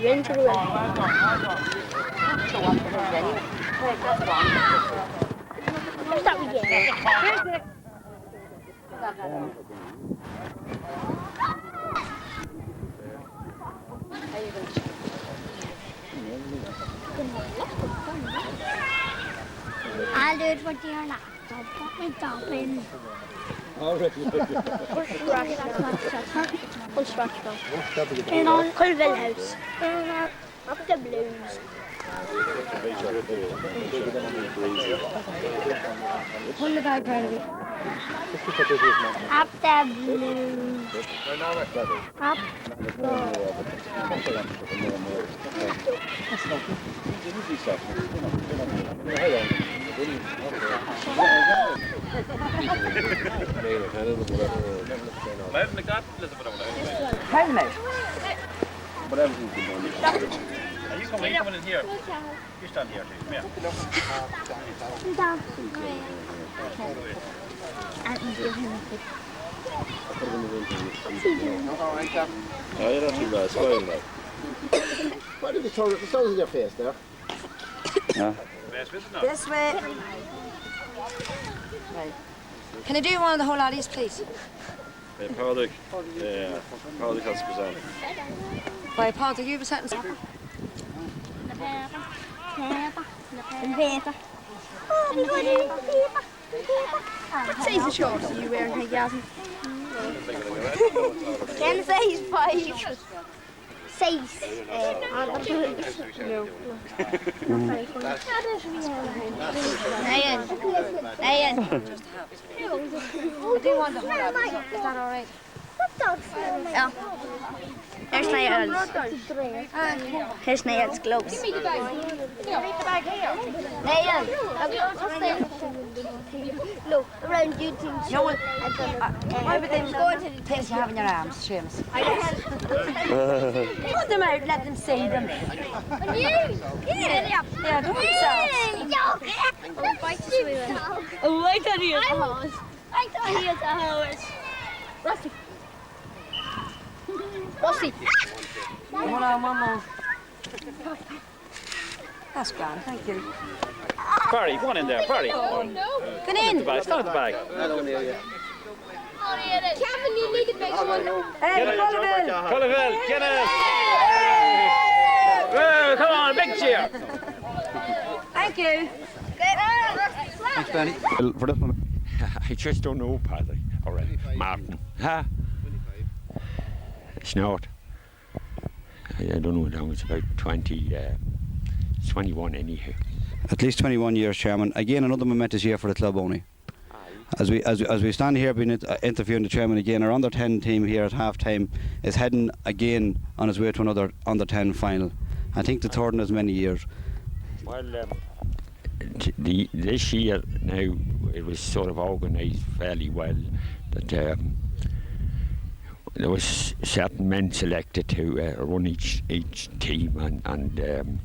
Rin to the win. Where's that we get? I'll do it for dear laptop. Put my top in. What's Rashford? Turn on Culloville House. Turn on Up the Blues. Pull the bag out of it. Up the blues. Up Helmet. Whatever you can do. You come in here. You stand here, come here. Oh, you're not too bad. It's fine, mate. Why did you throw the stones in your face there? Yeah. This way. Right. Can I do one of the whole lollies, please? Padraig. Yeah, Padraig has to present. By Padraig, you have a sentence. Size the shorts are you wearing, hey Gavin? Can size 5. Size. No. Ian. I do want the whole lollies. Is that all right? Yeah. Here's Niall's. Here's Niall's gloves. Give me the bag. Niall, look, around you two. No, why would they go into the things you have in your arms, Seamus? Put them out, let them see them. Yeah, do themselves. Oh, I thought he was a horse. I thought he was a horse. Rusty. Rusty. Hold on, one more. That's grand, thank you. Barry, go on in there, Barry. Get in. Stand at the back. Kevin, you need to make one. Hey, Culloville. Culloville, get in. Whoa, come on, big cheer. Thank you. Thanks, Benny. For this one, I just don't know, Patrick, or Martin. Huh? It's not. I don't know how long. It's about 21 anyhow. At least 21 years, Chairman. Again, another momentous year for the club, only. As we stand here being interviewing the Chairman again, our under 10 team here at half time is heading again on its way to another under 10 final. I think the third in as many years. Well, this year now it was sort of organised fairly well. That there was certain men selected to run each team, and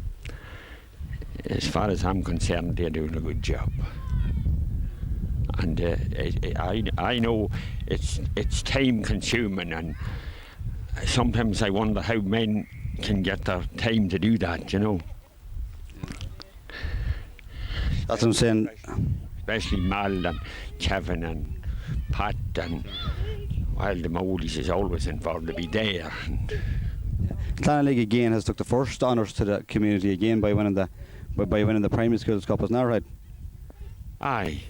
as far as I'm concerned, they're doing a good job. And I know it's time consuming, and sometimes I wonder how men can get their time to do that, you know. That's what I'm saying. Especially Mal and Kevin and Pat, and while the Mowleys is always involved to be there. Clan League again has took the first honours to the community again by winning the Primary Schools Cup, isn't that right? Aye.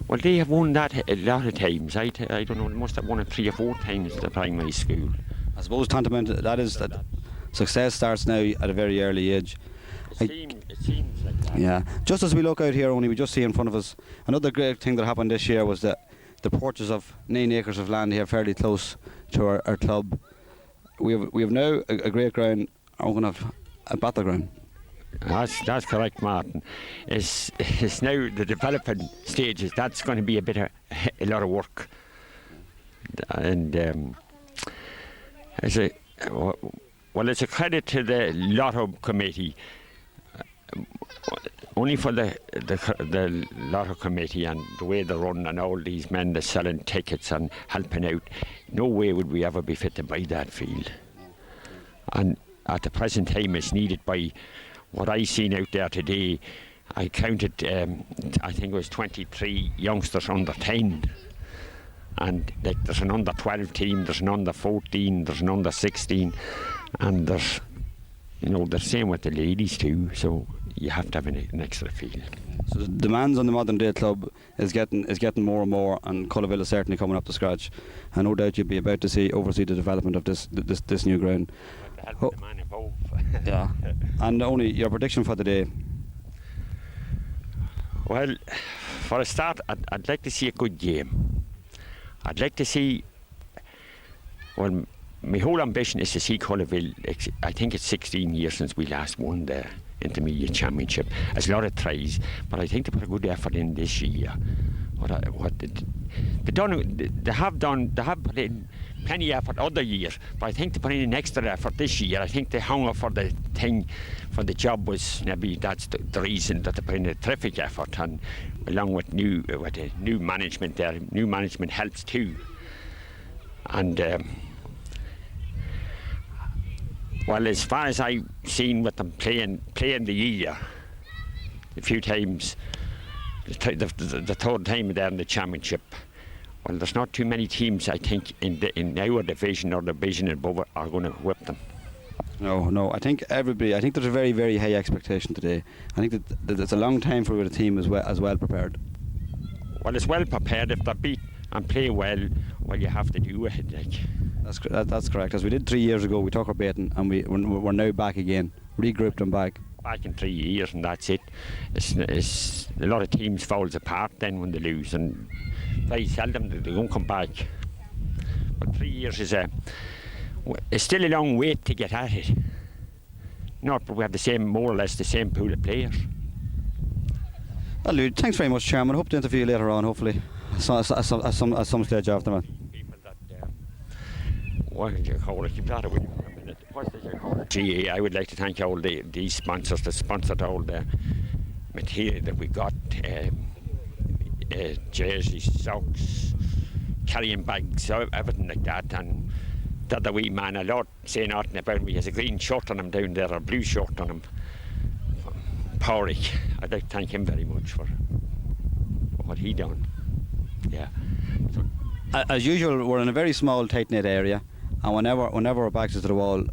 Well, they have won that a lot of times. I don't know, they must have won it 3 or 4 times at the primary school. I suppose tantamount that is that success starts now at a very early age. It seems like that. Yeah. Just as we look out here, only we just see in front of us another great thing that happened this year was the purchase of 9 acres of land here fairly close to our club. We have now a great ground. We're going to have a battleground. That's correct, Martin. It's now the developing stages. That's going to be a lot of work, and it's a credit to the Lotto Committee. Only for the Lotto Committee and the way they run, and all these men that's selling tickets and helping out, no way would we ever be fit to buy that field. And at the present time is needed by what I seen out there today. I counted, I think it was 23 youngsters under 10. And like, there's an under 12 team, there's an under 14, there's an under 16, and there's, you know, the same with the ladies too. So you have to have an extra field. So the demands on the modern day club is getting more and more, and Culloville is certainly coming up to scratch. And no doubt you'll be about to oversee the development of this new ground. With the help of the man above. Yeah. And only your prediction for the day. Well, for a start, I'd like to see a good game. I'd like to see, well, my whole ambition is to see Culloville. I think it's 16 years since we last won the intermediate championship. There's a lot of tries, but I think they put a good effort in this year. They have put in plenty of effort other years, but I think they put in an extra effort this year. I think they hung up for the job was maybe that's the reason that they put in a terrific effort, and along with the new management there. New management helps too, and well, as far as I've seen with them playing the year, a few times, the third time there in the championship. Well, there's not too many teams, I think, in our division or the division above it are going to whip them. No. I think there's a very, very high expectation today. I think that it's a long time for the team as well prepared. Well, it's well prepared. If they beat and play well, you have to do it. Like. That's correct. As we did 3 years ago, we took our beating, and we're now back again, regrouped and back. Back in 3 years, and that's it. It's a lot of teams falls apart then when they lose, and very seldom they don't come back. But 3 years is it's still a long wait to get at it. Not, but we have more or less the same pool of players. Well, Lou, thanks very much, Chairman. Hope to interview you later on, hopefully, at some stage after that. People that, what did you call it? Keep that away for a minute. What did you call it? GA, I would like to thank all these sponsors that sponsored all the material that we got. Jerseys, socks, carrying bags, everything like that. And the other wee man, a lot say nothing about me. He has a green shirt on him down there, a blue shirt on him. Porrick, I'd like to thank him very much for what he done. Yeah. So, as usual, we're in a very small, tight-knit area, and whenever our backs is to the wall,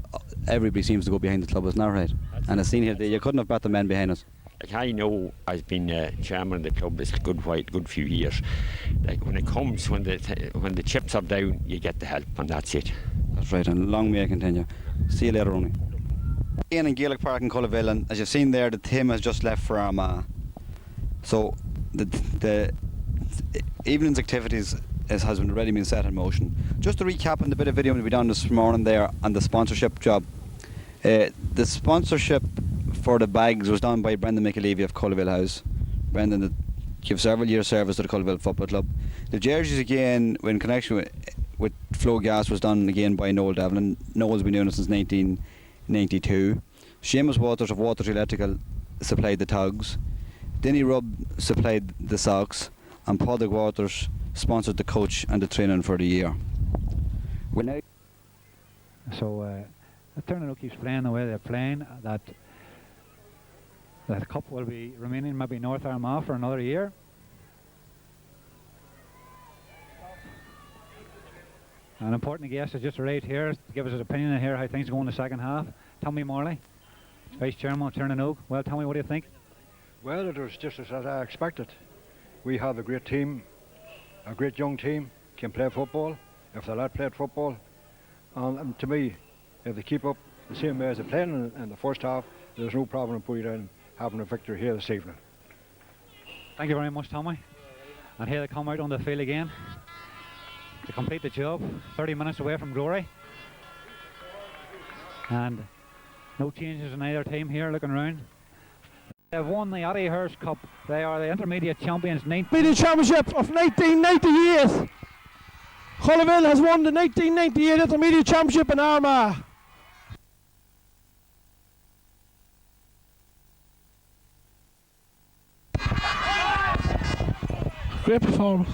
everybody seems to go behind the club. Isn't that right? And as seen here, you couldn't have better men behind us. Like, I know I've been chairman of the club this good few years. Like, when it comes, when the chips are down, you get the help, and that's it. That's right, and long may it continue. See you later, Ronnie. Again in Gaelic Park in Culloville, and as you've seen there, the team has just left for Armagh. So the evening's activities has already been set in motion. Just to recap on the bit of video we done this morning there on the sponsorship job. The sponsorship for the bags was done by Brendan McAlevey of Culloville House. Brendan that gives several years service to the Culloville Football Club. The jerseys again, in connection with Flow Gas, was done again by Noel Devlin. Noel's been doing it since 1992. Seamus Waters of Waters Electrical supplied the togs. Denny Rubb supplied the socks, and Padraig Waters sponsored the coach and the training for the year. So Turnerlook keeps playing the way they're playing. That cup will be remaining maybe North Armagh for another year. An important guest has just arrived here to give us his opinion on here how things go in the second half. Tommy Morley, Vice Chairman of Turnerlook. Well, Tommy, what do you think? Well, it was just as I expected. We have a great team, a great young team, can play football. If the lad played football, and to me, if they keep up the same way as they played in the first half, there's no problem in putting down having a victory here this evening. Thank you very much, Tommy. And here they come out on the field again to complete the job. 30 minutes away from glory. And no changes in either team here looking around. They have won the Addy Hurst Cup. They are the intermediate champions. Intermediate championship of 1998. Culloville has won the 1998 intermediate championship in Armagh. Great performance.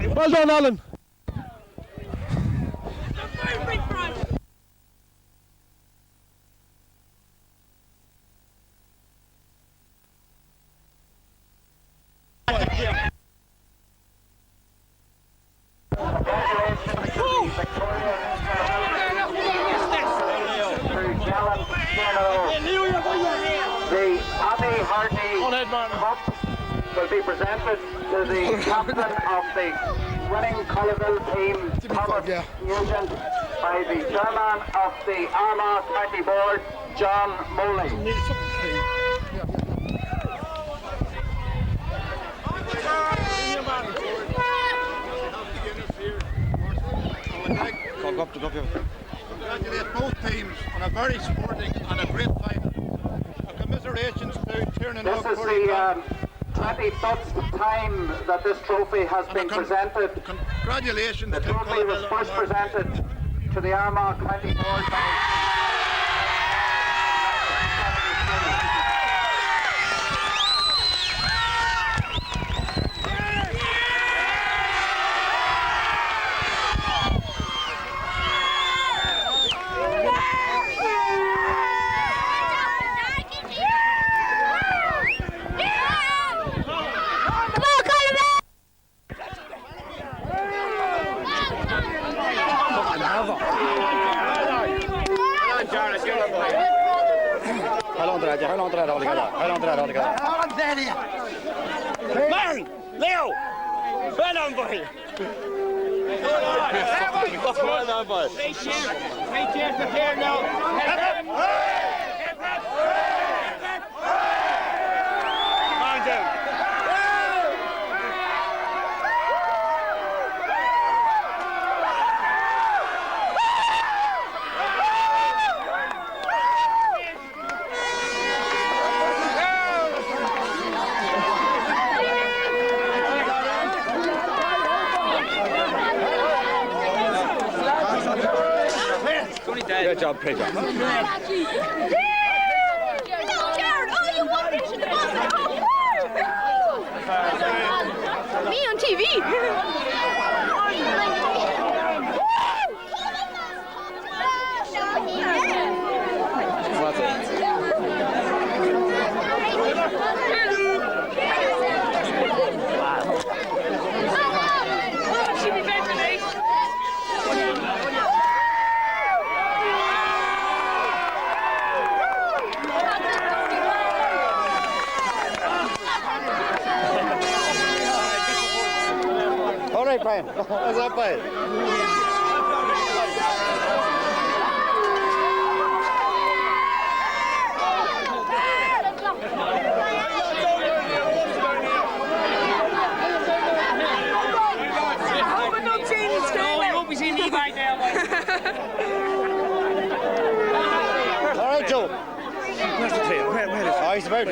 Well done, Alan. The Annie Hardy Cup will be presented to the captain of the winning Culloville team, Thomas Nugent, by the chairman of the Armagh County Board, John Moley. Congratulate both teams on a very sporting and a great final. Commiserations to Tiernan. This is the 25th time that this trophy has been presented. Congratulations. The trophy was first presented to the Armagh County Board by Martin! Leo! Well done, boy! Well done, boy! Great chance to here now! Man down! Good job, Pedro. Me on TV. All right, Brian. How's that, Brian? All right, Joe. Where's the tail? Where is he? Oh, he's about.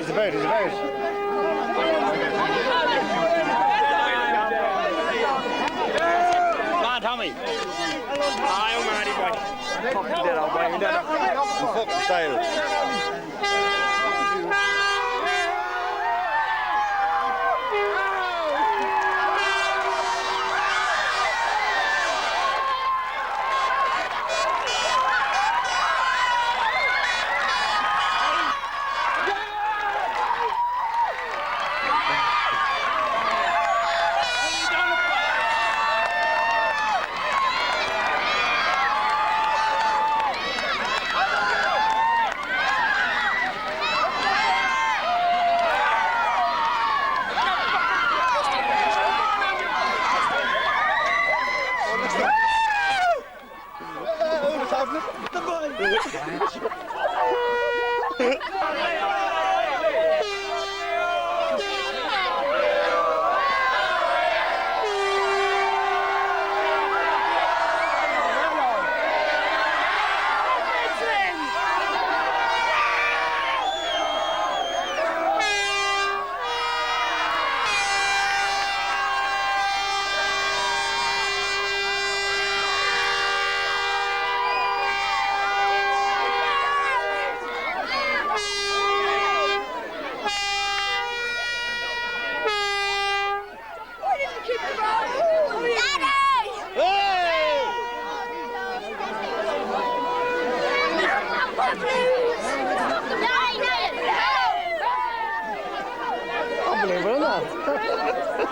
Come on, Tommy. Aye, I'm ready, boy. Fucking dead, old boy. You're dead. Fucking style.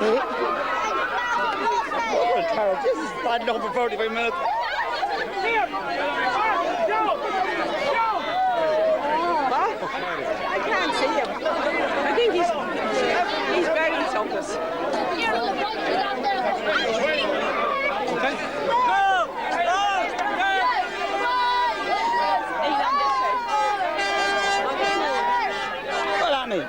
This is bad enough for 45 minutes. I can't see him. I think he's very selfless. Well, Annie.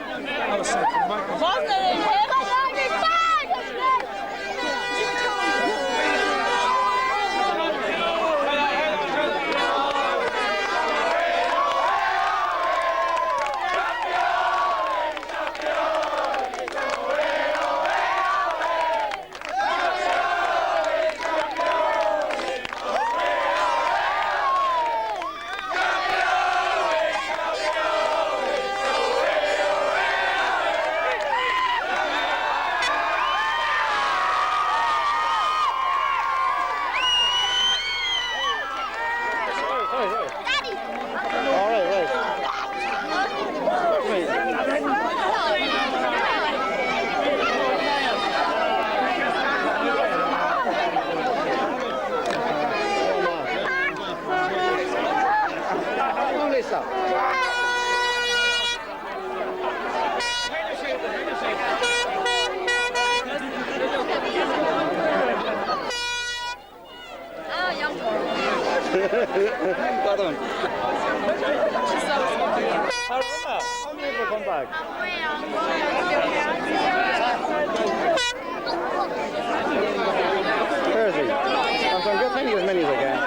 Well done. I'll never come back. Where is he? I'm trying to get as many as I can.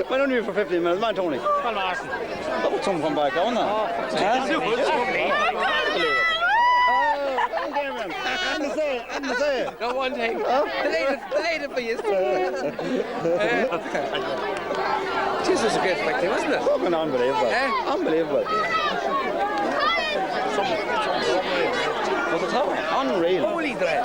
Why don't you for 15 minutes, man, Tony? Well, Martin. Some come back on now. No one thing. Delighted for you. This was a great spectacle, wasn't it? Fucking unbelievable. Unbelievable. Was it how? Unreal. Holy dread.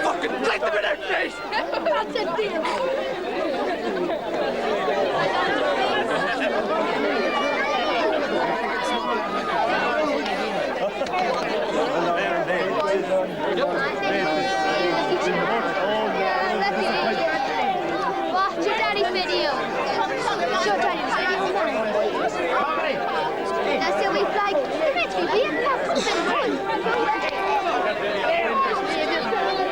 Fucking let them in their face! That's it, dear. Watch your daddy's video. Show daddy's video. That's it, we fly.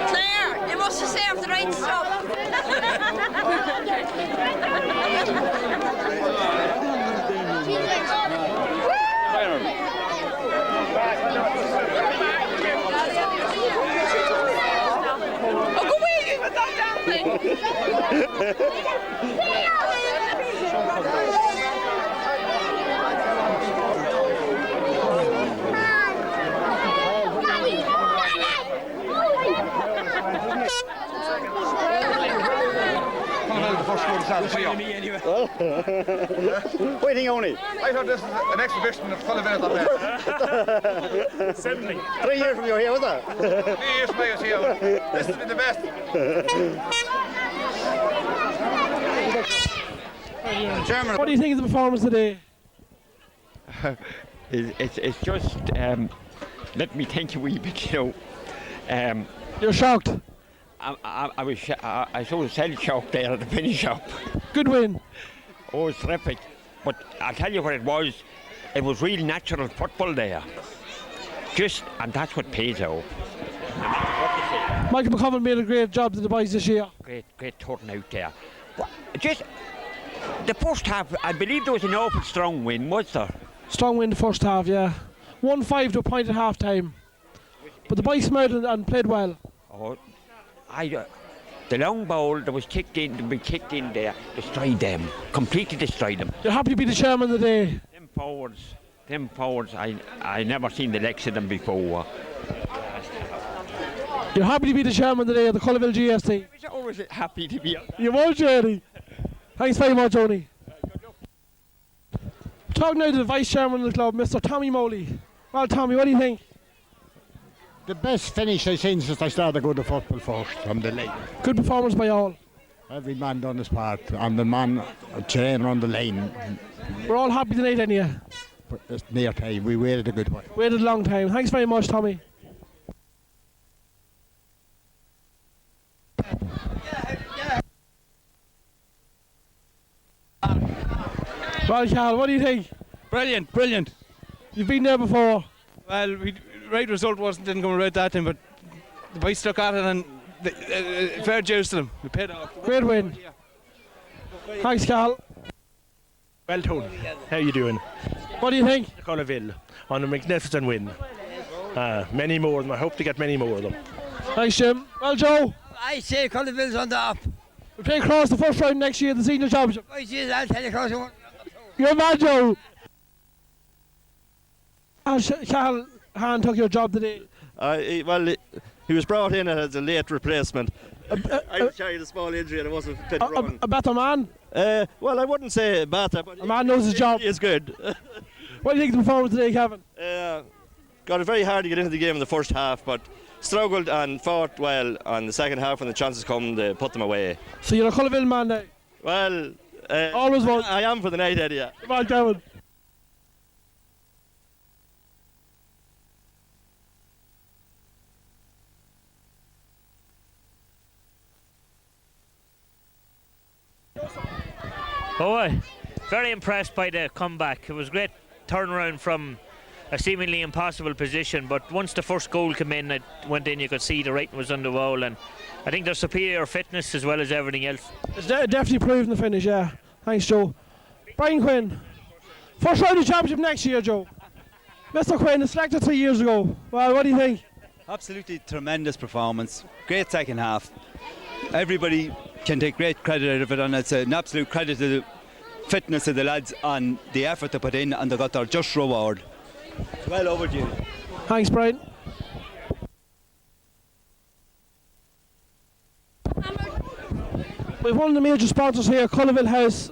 Claire, you must have served the right stuff. Oh, go away with that damn thing. What do you think, Oni? I thought this was an exhibition of Culloville up 70. 3 years from you here, was that? 3 years from I was here. This has been the best. Chairman, what do you think of the performance today? It's just, let me think a wee bit, you know. You're shocked? I saw the cell shocked there at the finish up. Good win. Oh, it's terrific. But I'll tell you what it was real natural football there. And that's what pays out. Michael McCoven made a great job to the boys this year. Great turnout there. Just the first half, I believe there was an awful strong win, was there? Strong win the first half, yeah. 1-5 to a point at half time. But the boys came out and played well. Oh, the long ball that was kicked in there, destroyed them, completely destroyed them. You're happy to be the chairman of the day? Them forwards, I never seen the likes of them before. You're happy to be the chairman of the day of the Culloville GST? I'm always happy to be. You won't, Jerry. Thanks very much, Tony. Talking now to the vice chairman of the club, Mr. Tommy Moley. Well, Tommy, what do you think? The best finish I've seen since I started going to football first from the lane. Good performance by all. Every man done his part, and the man trainer on the lane. We're all happy tonight, ain't you? But it's near time. We waited a good while. Waited a long time. Thanks very much, Tommy. Well, Cal, what do you think? Brilliant, brilliant. You've been there before. Well, right result didn't come right that time, but the boys stuck at it and fair dues to them. We paid off. Great win. Thanks, Cal. Well, Tony, how you doing? What do you think? Culloville on a magnificent win. Many more of them. I hope to get many more of them. Thanks, Jim. Well, Joe. I say Culloville's on the up. We'll play across the first round next year in the senior championship. Oh, jeez, I'll tell you across the one. You're mad, Joe. Cal Han took your job today. He was brought in as a late replacement. I was carrying a small injury and I wasn't fit to run. A better man? Well, I wouldn't say better, but a man knows his job. He is good. What do you think of the performance today, Kevin? Got it very hard to get into the game in the first half, but struggled and fought well on the second half when the chances come to put them away. So you're a Culloville man now? Well, always was. I am for the night, Eddie. Come on, Kevin. Oh, very impressed by the comeback. It was a great turnaround from a seemingly impossible position, but once the first goal came in, it went in, you could see the writing was on the wall, and I think there's superior fitness as well as everything else. It's definitely proved in the finish, yeah. Thanks, Joe. Brian Quinn, first round of the championship next year, Joe. Mr. Quinn is selected 3 years ago. Well, what do you think? Absolutely tremendous performance. Great second half. Everybody can take great credit out of it, and it's an absolute credit to the fitness of the lads and the effort they put in, and they got their just reward. It's well overdue. Thanks, Brian. We've one of the major sponsors here, Culloville House,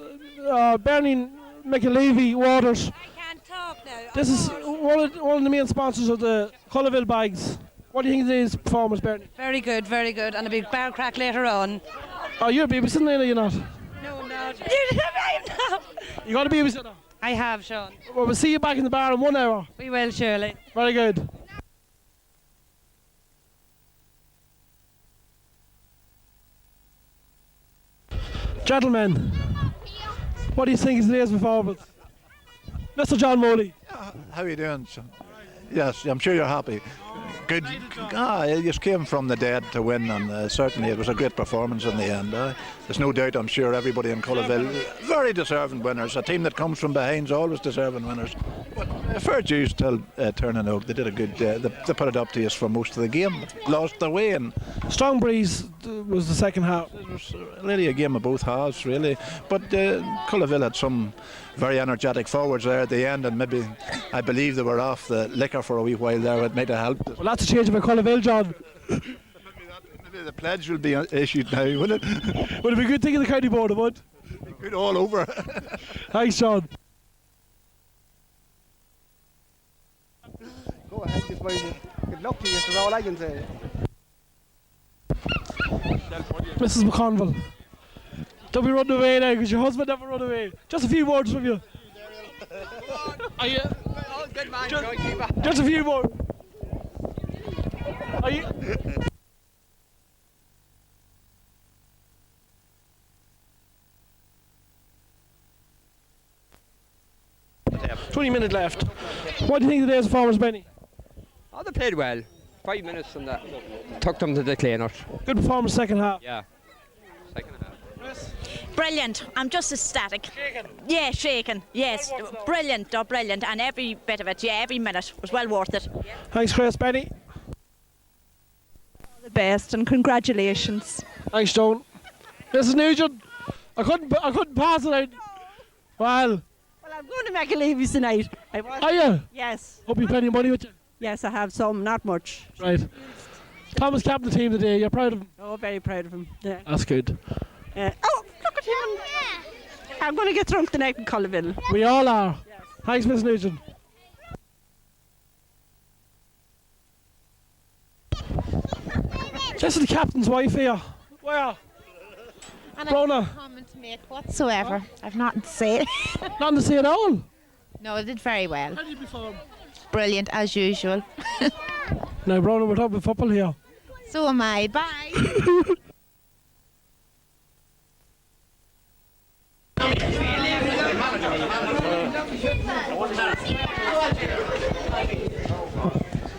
Bernie McAlevey Waters. I can't talk now. This is one of the main sponsors of the Culloville bags. What do you think of today's performance, Bernie? Very good, and a big bar crack later on. Oh, you're a babysitting lady, you're not? No, I'm not. I'm not. You got a babysitter? I have, Sean. Well, we'll see you back in the bar in 1 hour. We will, surely. Very good. Gentlemen, what do you think of today's performance? Mr. John Moley. How are you doing, son? Yes, I'm sure you're happy. Good. You just came from the dead to win, and certainly it was a great performance in the end. There's no doubt, I'm sure everybody in Culloville, very deserving winners. A team that comes from behind's always deserving winners. But fair dues till Turning Oak. They did a good. They put it up to us for most of the game. Lost their way, and Strong breeze was the second half. It was really a game of both halves, really. But Culloville had some very energetic forwards there at the end, and maybe I believe they were off the liquor for a wee while there. It might have helped. Well, that's a change of a Culloville, John. Maybe the pledge will be issued now, will it? Would it be a good thing in the county board, it would? Good all over. Thanks, John. Go ahead, just good luck to you, that's all I can say. Mrs. McConville, don't be running away now, because your husband never run away. Just a few words from you. Are you? Oh, good man, Just a few more. Are you? Yeah. 20 minutes left. What do you think of today's performance, Benny? Oh, they played well. 5 minutes and that took them to the cleaners. Good performance second half. Yeah. Second half. Brilliant. I'm just ecstatic. Shaken. Yeah, shaken. Yes. Brilliant. Oh, brilliant. And every bit of it, yeah, every minute was well worth it. Thanks, Chris. Benny. The best and congratulations. Thanks, Joan. Mrs. Nugent, I couldn't pass it out. Well, I'm going to make a leave tonight. Are you? Yes. Hope you plenty of money with you. Yes, I have some, not much. Right. Thomas captain the team today. You're proud of him? Oh, very proud of him. Yeah. That's good. Oh, look at him. I'm going to get drunk tonight in Culloville. We all are. Yes. Thanks, Miss Nugent. This is the captain's wife here. Where? And Brona. I have no comment to make whatsoever. I've nothing to say. Nothing to say at all? No, I did very well. How did you perform? Brilliant, as usual. Now, Brona, we're talking football here. So am I. Bye.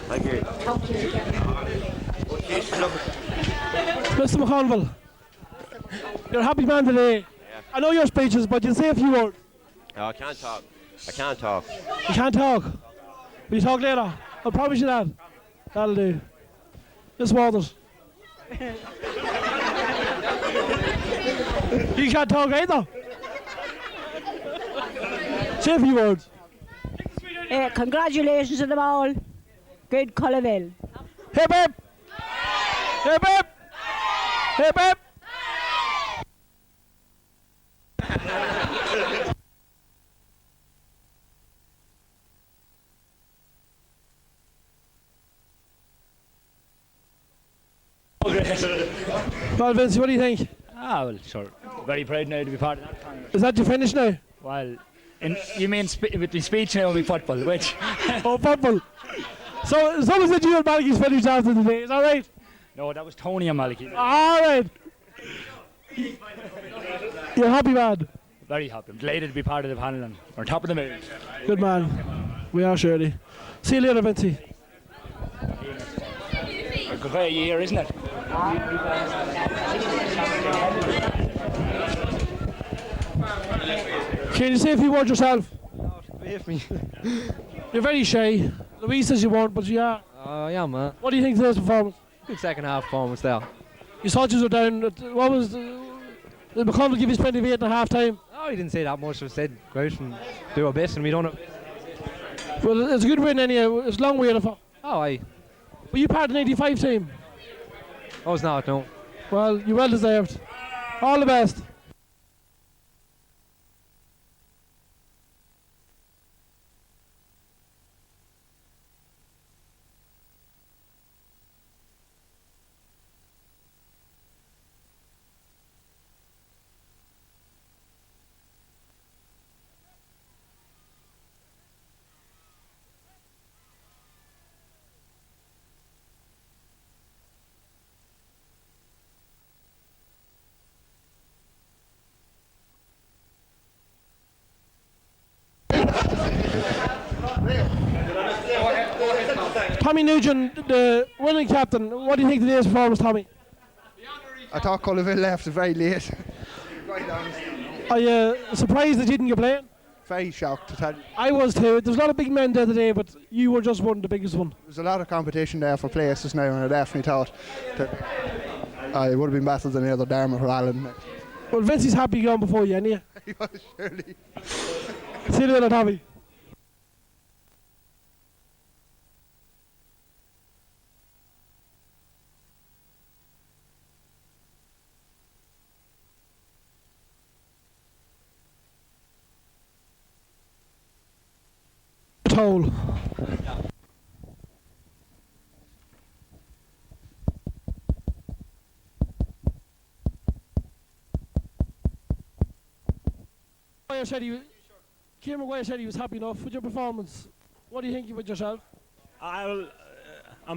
Thank you. Mr. McConville, you're a happy man today. Yeah. I know your speeches, but you'll say a few words. No, I can't talk. I can't talk. You can't talk. Will you talk later? I'll promise you that. That'll do. Miss Waters. You can't talk either. Say a few words. Congratulations to them all. Good Culloville. Hip hip! Hip hip! Hip hip! Well, Vince, what do you think? Well, sure. Very proud now to be part of that panel. Is that your finish now? Well, you mean with the speech now will be football, which? Oh, football. So, someone said you and Malachy's finished after today, is that right? No, that was Tony and Malachy. All right. You're a happy man? Very happy. I'm delighted to be part of the panel and we're top of the mood. Good man. We are, surely. See you later, Vincey. A great year, isn't it? Can you say a few words yourself? Behave me. You're very shy. Louise says you won't, but you are. Yeah, man. What do you think of today's performance? Good second half performance there. You thought you were down. What was the McConnell give you plenty of 8 at half time? Oh, he didn't say that much. He said go out and do our best, and we done it. Well, it's a good win anyhow. It's a long way to. Oh, aye. Were you part of the 85 team? I was not, no. Well, you well deserved. All the best. Tommy Nugent, the winning captain, what do you think of today's performance, Tommy? I thought Culloville left very late. Are you surprised that you didn't get playing? Very shocked to tell you. I was too. There's a lot of big men there today, but you were just one, the biggest one. There's a lot of competition there for places now, and I definitely thought that it would have been better than either Dermot or Allen. Well, Vincey's happy going before you, ain't He was surely. See you later, Tommy. Toll. Kieran Maguire said he was happy enough with your performance. What do you think about yourself? I'm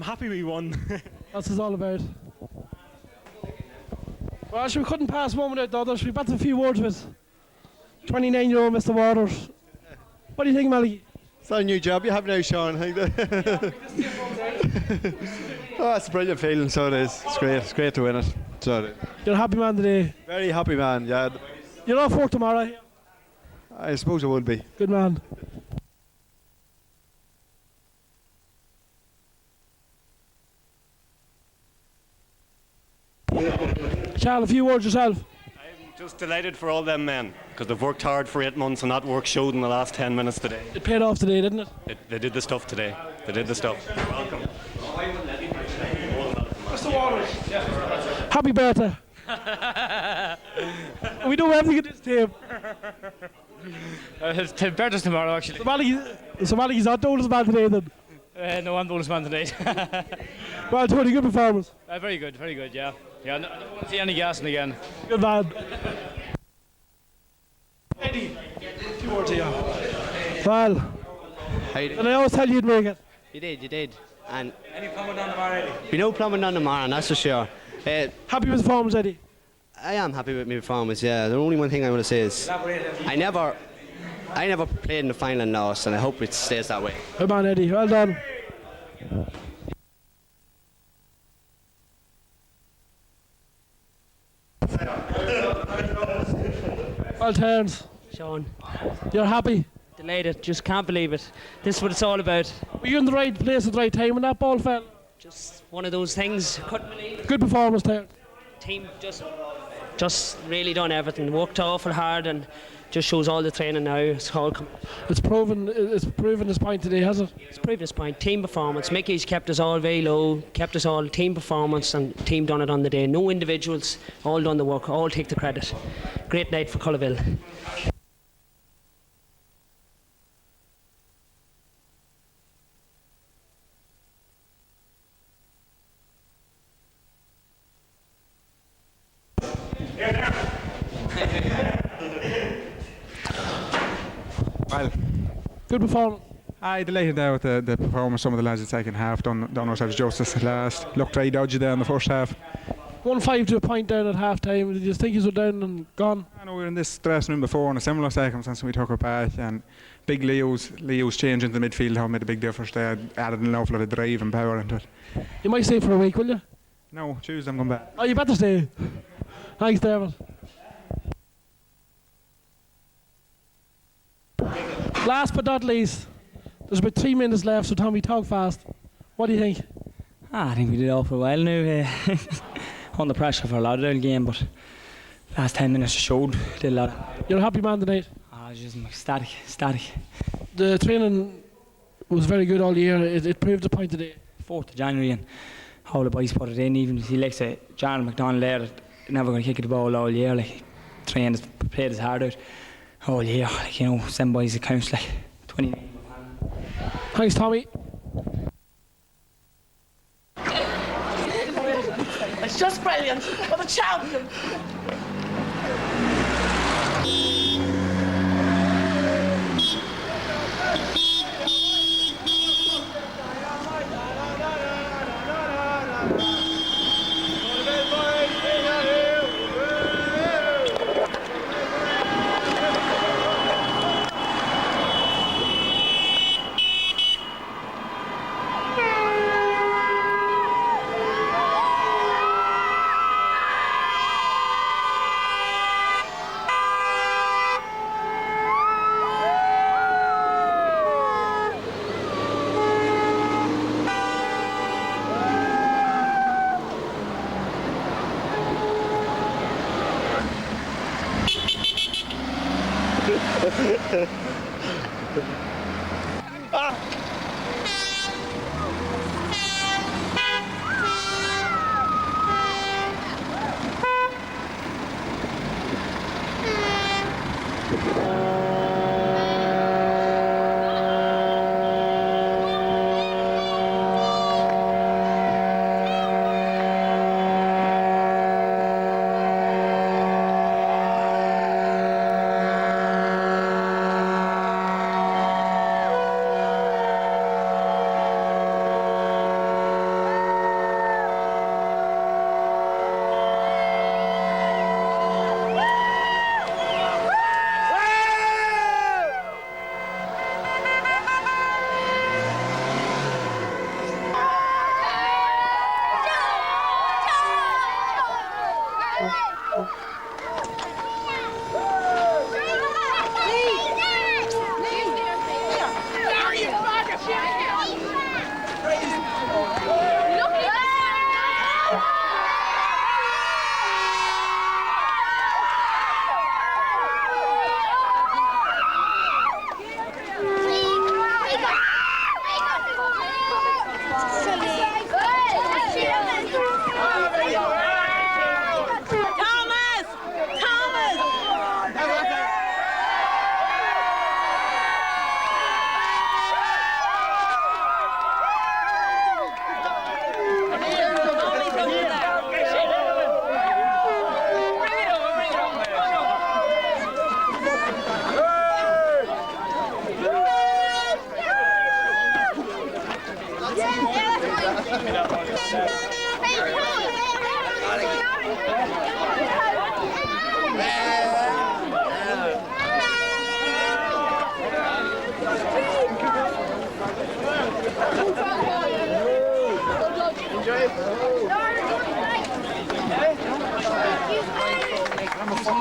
happy we won. That's what it's all about. Well, actually, we couldn't pass one without the other. We've got a few words with 29-year-old Mr. Waters. What do you think, Malachy? It's not a new job you have now, Sean. Oh, it's a brilliant feeling, so it is. It's great to win it. So it is. You're a happy man today? Very happy man, yeah. You're off work tomorrow here? I suppose it will be. Good man. Charles, a few words yourself. Just delighted for all them men, because they've worked hard for 8 months and that work showed in the last 10 minutes today. It paid off today, didn't it? They did the stuff today. They did the stuff. Welcome. Mr. Waters. Happy birthday. We do everything in this team. His birthday's tomorrow, actually. So Malachy's not doing his man today then? No, I'm bonus man today. Well, Tony, good performance. Very good, yeah. Yeah, I don't want to see any gassing again. Good man. Eddie, a few words here. Well, and I always tell you you'd make it. You did. And any plumbing on tomorrow, Eddie? be no plumbing on tomorrow, that's for sure. Happy with the performance, Eddie? I am happy with my performance, yeah. The only one thing I want to say is I never played in the final and lost, and I hope it stays that way. Good man, Eddie. Well done. Well turns. Sean. You're happy? Delighted. Just can't believe it. This is what it's all about. Were you in the right place at the right time when that ball fell? Just one of those things. Couldn't believe it. Good performance there. Team just really done everything. Worked awful hard and just shows all the training now. It's proven his point today, has it? It's proven his point. Team performance. Mickey's kept us all very low, kept us all team performance, and team done it on the day. No individuals, all done the work, all take the credit. Great night for Culloville. Well, good performance. I delighted there with the performance. Some of the lads in the second half done ourselves justice. Last looked very dodgy there in the first half. 1-5 to a point down at half time. Did you think you were down and gone? I know we were in this dressing room before in a similar circumstance and we took it back, and big Leo's change into the midfield have made a big difference there. Added an awful lot of drive and power into it. You might stay for a week, will you? No, Tuesday I'm going back. Oh, you better stay. Thanks, David. Last but not least, there's about 3 minutes left, so Tommy, talk fast. What do you think? I think we did all for a while now. Under pressure for a lot of the game, but last 10 minutes showed did a lot. You're a happy man tonight? Just static. The training was very good all year. It proved the point today. 4th of January and all the boys put it in. Even if he likes it, John McDonald there, never going to kick the ball all year. Like trained, played his heart out all year. Like, you know, some boys it counts like 29. Thanks, Tommy. It's just brilliant. What a champion.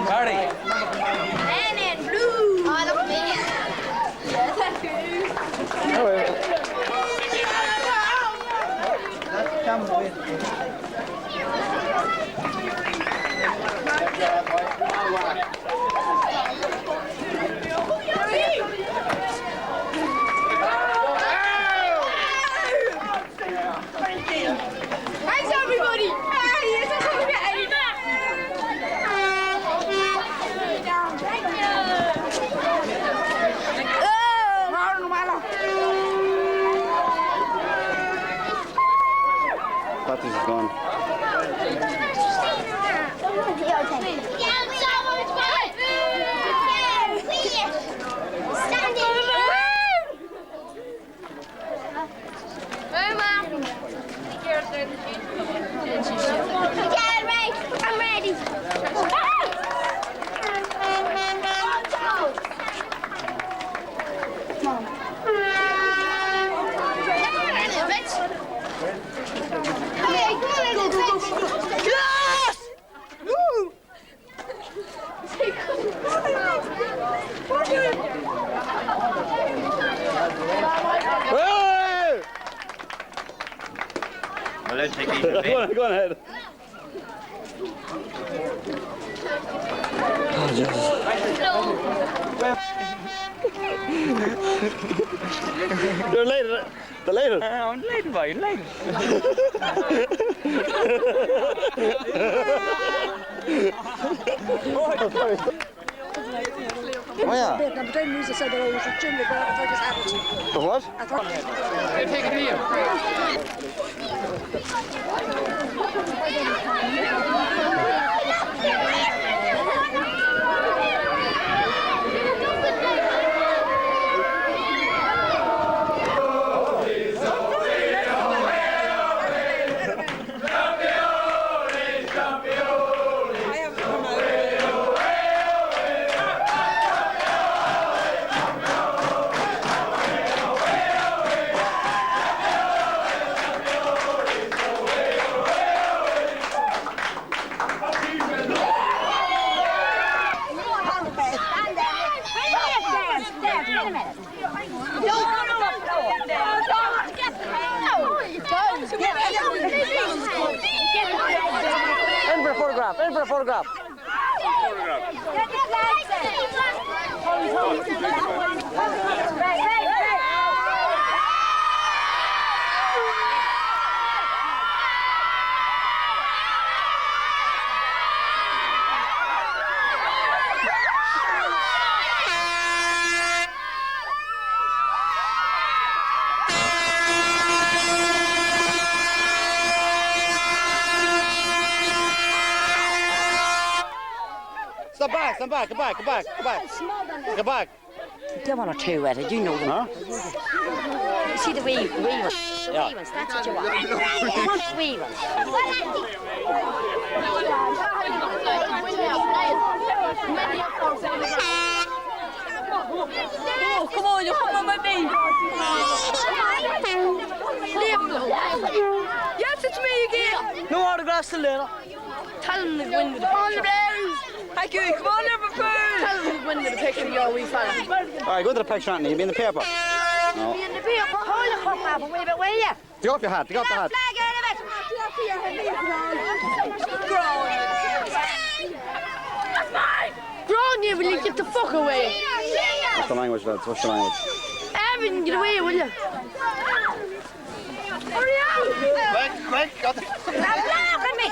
Barry. And in blue. Oh, look at me. Yes, thank Thanks, everybody. That is gone. I'm ready. Yes! Woo! Hey! Well, let's take it easy. Go on ahead. You're late. The later. I'm late, boy. Late. Oh, yeah. The music said that I was a junior, but I thought it was The what? I thought Take it here. In for a photograph. In for a photograph. Step back, stand back, go back, go back, go back. Go back. There one or two at it, you know them. Huh? You see the wee ones? Yeah. Wee ones, that's what you want. You want the wee ones. Oh, come on, you come on with me. Yes, it's me again. No autographs till later. Tell him to win with the picture. Thank you. Come on, Liverpool. Tell him to win with the picture, you wee fella. All right, go to the picture, Anthony. You'll be in the paper. No. Be in the paper. Hold the cup up a wee bit, will you? Take off your hat, take off the hat. Flag out of it. That's mine. Grown, you will you get the fuck away? What's the language, lads? What's the language? Evan, get away, will you? Hurry up! Quick, quick, got the... Look at me!